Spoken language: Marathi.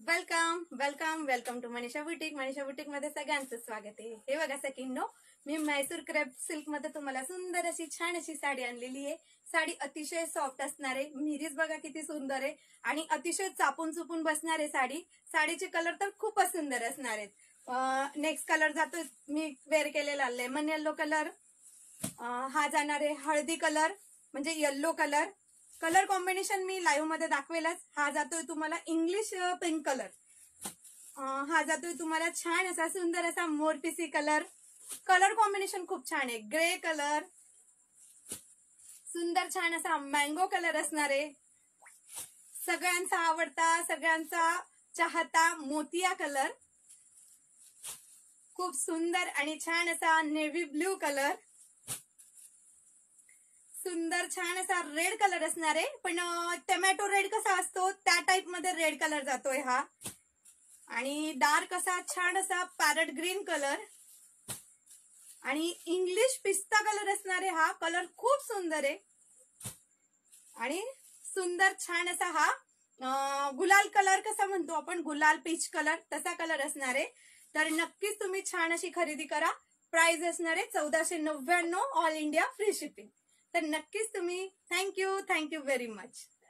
Welcome welcome welcome to Manisha boutique. Manisha boutique मध्ये सगळ्यांचं स्वागत आहे. हे बघा सखींनो, मी मैसूर क्रेप सिल्क मध्ये तुम्हाला सुंदर अशी छान अशी साडी आणलेली आहे. साडी अतिशय सॉफ्ट असणार आहे. मिरीज बघा किती सुंदर आहे आणि अतिशय चापून चुपून बसणार आहे साडी. साडीचे कलर तर खूपच सुंदर असणार आहेत. नेक्स्ट कलर जातो मी वेअर केलेला लेमन येल्लो कलर. हा जाणार आहे हळदी कलर म्हणजे येल्लो कलर. कलर कॉम्बिनेशन मी लाईव्ह मध्ये दाखवेलच. हा जातोय तुम्हाला इंग्लिश पिंक कलर. हा जातोय तुम्हाला छान असा सुंदर असा मोरपिसी कलर. कलर कॉम्बिनेशन खूप छान आहे. ग्रे कलर, सुंदर छान असा मँगो कलर असणार आहे. सगळ्यांचा आवडता, सगळ्यांचा चाहता मोतिया कलर. खूप सुंदर आणि छान असा नेव्ही ब्ल्यू कलर. सुंदर छान असा रेड कलर असणार आहे, पण टोमॅटो रेड कसा असतो त्या टाइप मध्ये रेड कलर जातोय हा. आणि डार्क असा छान असा पॅरट ग्रीन कलर आणि इंग्लिश पिस्ता कलर असणार आहे. हा कलर खूप सुंदर आहे आणि सुंदर छान असा हा गुलाल कलर कसा म्हणतो आपण, गुलाल पीच कलर, तसा कलर असणार आहे. तर नक्कीच तुम्ही छान अशी खरेदी करा. प्राइस असणार आहे 1499, ऑल इंडिया फ्री शिपिंग. तर नक्कीच तुम्ही थँक्यू व्हेरी मच.